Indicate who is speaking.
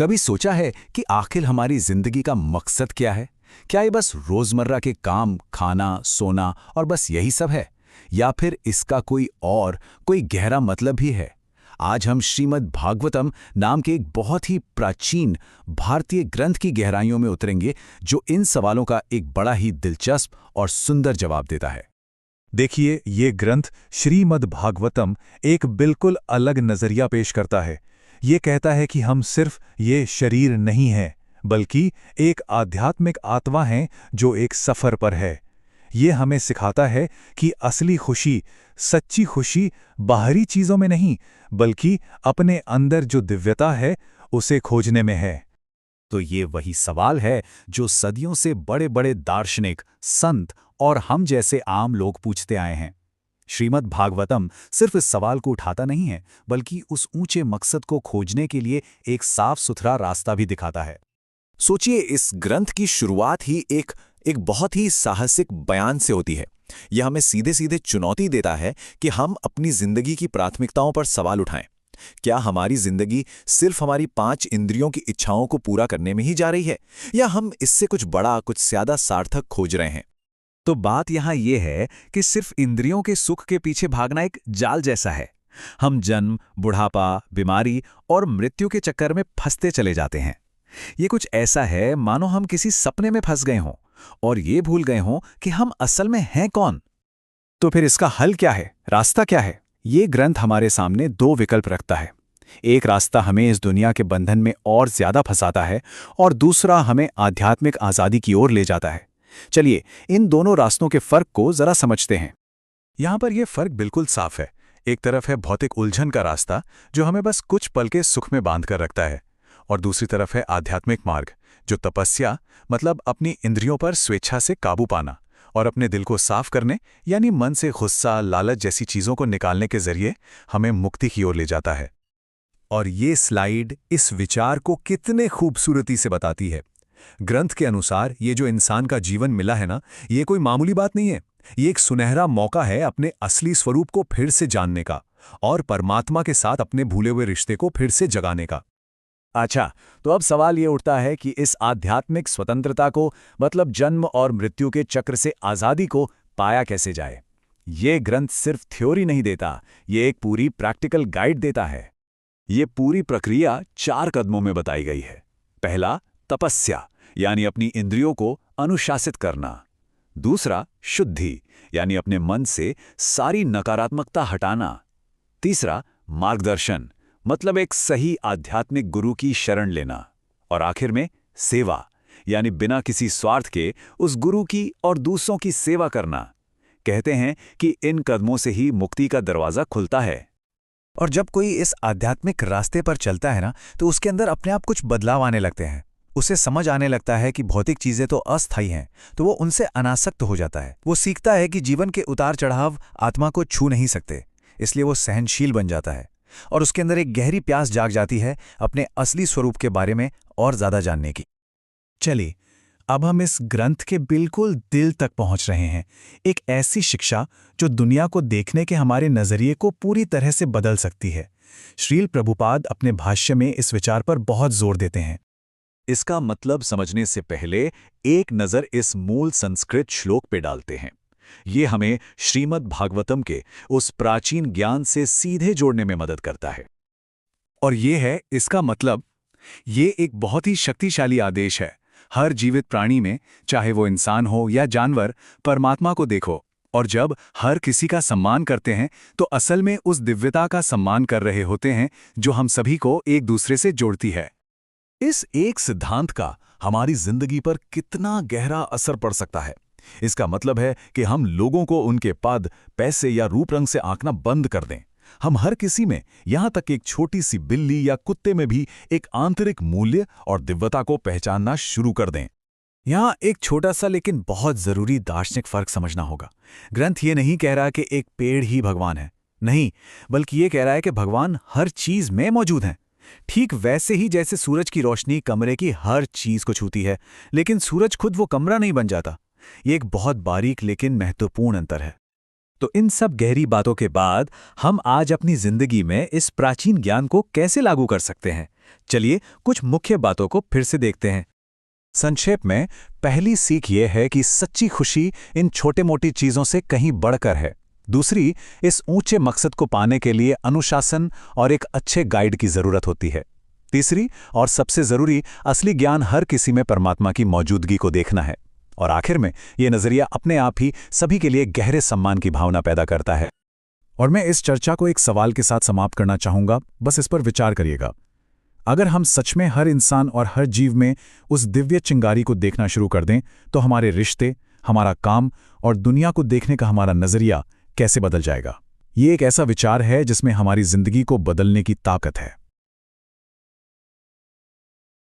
Speaker 1: कभी सोचा है कि आखिर हमारी जिंदगी का मकसद क्या है? क्या ये बस रोजमर्रा के काम, खाना, सोना और बस यही सब है, या फिर इसका कोई गहरा मतलब भी है? आज हम श्रीमद् भागवतम नाम के एक बहुत ही प्राचीन भारतीय ग्रंथ की गहराइयों में उतरेंगे, जो इन सवालों का एक बड़ा ही दिलचस्प और सुंदर जवाब देता है।
Speaker 2: देखिए, ये ग्रंथ श्रीमद् भागवतम एक बिल्कुल अलग नजरिया पेश करता है। ये कहता है कि हम सिर्फ ये शरीर नहीं हैं, बल्कि एक आध्यात्मिक आत्मा हैं जो एक सफर पर है। ये हमें सिखाता है कि असली खुशी, सच्ची खुशी बाहरी चीजों में नहीं, बल्कि अपने अंदर जो दिव्यता है उसे खोजने में है।
Speaker 1: तो ये वही सवाल है जो सदियों से बड़े बड़े दार्शनिक, संत और हम जैसे आम लोग पूछते आए हैं। श्रीमद् भागवतम सिर्फ इस सवाल को उठाता नहीं है, बल्कि उस ऊंचे मकसद को खोजने के लिए एक साफ सुथरा रास्ता भी दिखाता है। सोचिए, इस ग्रंथ की शुरुआत ही एक बहुत ही साहसिक बयान से होती है। यह हमें सीधे सीधे चुनौती देता है कि हम अपनी जिंदगी की प्राथमिकताओं पर सवाल उठाएं। क्या हमारी जिंदगी सिर्फ हमारी 5 इंद्रियों की इच्छाओं को पूरा करने में ही जा रही है, या हम इससे कुछ बड़ा, कुछ ज्यादा सार्थक खोज रहे हैं? तो बात यहां यह है कि सिर्फ इंद्रियों के सुख के पीछे भागना एक जाल जैसा है। हम जन्म, बुढ़ापा, बीमारी और मृत्यु के चक्कर में फंसते चले जाते हैं। ये कुछ ऐसा है मानो हम किसी सपने में फंस गए हों और ये भूल गए हों कि हम असल में हैं कौन। तो फिर इसका हल क्या है, रास्ता क्या है? ये ग्रंथ हमारे सामने 2 विकल्प रखता है। एक रास्ता हमें इस दुनिया के बंधन में और ज्यादा फंसाता है, और दूसरा हमें आध्यात्मिक आजादी की ओर ले जाता है। चलिए, इन दोनों रास्तों के फर्क को जरा समझते हैं।
Speaker 2: यहां पर यह फर्क बिल्कुल साफ है। एक तरफ है भौतिक उलझन का रास्ता, जो हमें बस कुछ पल के सुख में बांध कर रखता है, और दूसरी तरफ है आध्यात्मिक मार्ग, जो तपस्या, मतलब अपनी इंद्रियों पर स्वेच्छा से काबू पाना और अपने दिल को साफ करने, यानी मन से गुस्सा, लालच जैसी चीजों को निकालने के जरिए हमें मुक्ति की ओर ले जाता है। और ये स्लाइड इस विचार को कितने खूबसूरती से बताती है। ग्रंथ के अनुसार ये जो इंसान का जीवन मिला है ना, ये कोई मामूली बात नहीं है। ये एक सुनहरा मौका है अपने असली स्वरूप को फिर से जानने का और परमात्मा के साथ अपने भूले हुए रिश्ते को फिर से जगाने का।
Speaker 1: अच्छा, तो अब सवाल ये उठता है कि इस आध्यात्मिक स्वतंत्रता को, मतलब जन्म और मृत्यु के चक्र से आज़ादी को, पाया कैसे जाए? ये ग्रंथ सिर्फ थ्योरी नहीं देता, ये एक पूरी प्रैक्टिकल गाइड देता है। ये पूरी प्रक्रिया 4 कदमों में बताई गई है। पहला, तपस्या, यानी अपनी इंद्रियों को अनुशासित करना। दूसरा, शुद्धि, यानी अपने मन से सारी नकारात्मकता हटाना। तीसरा, मार्गदर्शन, मतलब एक सही आध्यात्मिक गुरु की शरण लेना। और आखिर में सेवा, यानी बिना किसी स्वार्थ के उस गुरु की और दूसरों की सेवा करना। कहते हैं कि इन कदमों से ही मुक्ति का दरवाजा खुलता है।
Speaker 2: और जब कोई इस आध्यात्मिक रास्ते पर चलता है ना, तो उसके अंदर अपने आप कुछ बदलाव आने लगते हैं। उसे समझ आने लगता है कि भौतिक चीजें तो अस्थायी हैं, तो वो उनसे अनासक्त हो जाता है। वो सीखता है कि जीवन के उतार चढ़ाव आत्मा को छू नहीं सकते, इसलिए वो सहनशील बन जाता है। और उसके अंदर एक गहरी प्यास जाग जाती है अपने असली स्वरूप के बारे में और ज्यादा जानने की। चलिए, अब हम इस ग्रंथ के बिल्कुल दिल तक पहुंच रहे हैं। एक ऐसी शिक्षा जो दुनिया को देखने के हमारे नजरिए को पूरी तरह से बदल सकती है। श्रील प्रभुपाद अपने भाष्य में इस विचार पर बहुत जोर देते हैं।
Speaker 1: इसका मतलब समझने से पहले एक नज़र इस मूल संस्कृत श्लोक पे डालते हैं। ये हमें श्रीमद् भागवतम के उस प्राचीन ज्ञान से सीधे जोड़ने में मदद करता है।
Speaker 2: और ये है इसका मतलब। ये एक बहुत ही शक्तिशाली आदेश है। हर जीवित प्राणी में, चाहे वो इंसान हो या जानवर, परमात्मा को देखो। और जब हर किसी का सम्मान करते हैं, तो असल में उस दिव्यता का सम्मान कर रहे होते हैं जो हम सभी को एक दूसरे से जोड़ती है।
Speaker 1: इस एक सिद्धांत का हमारी जिंदगी पर कितना गहरा असर पड़ सकता है। इसका मतलब है कि हम लोगों को उनके पद, पैसे या रूप रंग से आंकना बंद कर दें। हम हर किसी में, यहां तक एक छोटी सी बिल्ली या कुत्ते में भी एक आंतरिक मूल्य और दिव्यता को पहचानना शुरू कर दें।
Speaker 2: यहां एक छोटा सा लेकिन बहुत जरूरी दार्शनिक फर्क समझना होगा। ग्रंथ ये नहीं कह रहा कि एक पेड़ ही भगवान है, नहीं, बल्कि ये कह रहा है कि भगवान हर चीज में मौजूद हैं। ठीक वैसे ही जैसे सूरज की रोशनी कमरे की हर चीज को छूती है, लेकिन सूरज खुद वो कमरा नहीं बन जाता। ये एक बहुत बारीक लेकिन महत्वपूर्ण अंतर है।
Speaker 1: तो इन सब गहरी बातों के बाद हम आज अपनी जिंदगी में इस प्राचीन ज्ञान को कैसे लागू कर सकते हैं?
Speaker 3: चलिए कुछ मुख्य बातों को फिर से देखते हैं।
Speaker 2: संक्षेप में, पहली सीख ये है कि सच्ची खुशी इन छोटे-मोटी चीज़ों से कहीं बढ़कर है। दूसरी, इस ऊंचे मकसद को पाने के लिए अनुशासन और एक अच्छे गाइड की ज़रूरत होती है। तीसरी और सबसे ज़रूरी, असली ज्ञान हर किसी में परमात्मा की मौजूदगी को देखना है। और आखिर में, ये नज़रिया अपने आप ही सभी के लिए गहरे सम्मान की भावना पैदा करता है।
Speaker 1: और मैं इस चर्चा को एक सवाल के साथ समाप्त करना चाहूंगा, बस इस पर विचार करिएगा। अगर हम सच में हर इंसान और हर जीव में उस दिव्य चिंगारी को देखना शुरू कर दें, तो हमारे रिश्ते, हमारा काम और दुनिया को देखने का हमारा नज़रिया कैसे बदल जाएगा। ये एक ऐसा विचार है जिसमें हमारी जिंदगी को बदलने की ताकत है।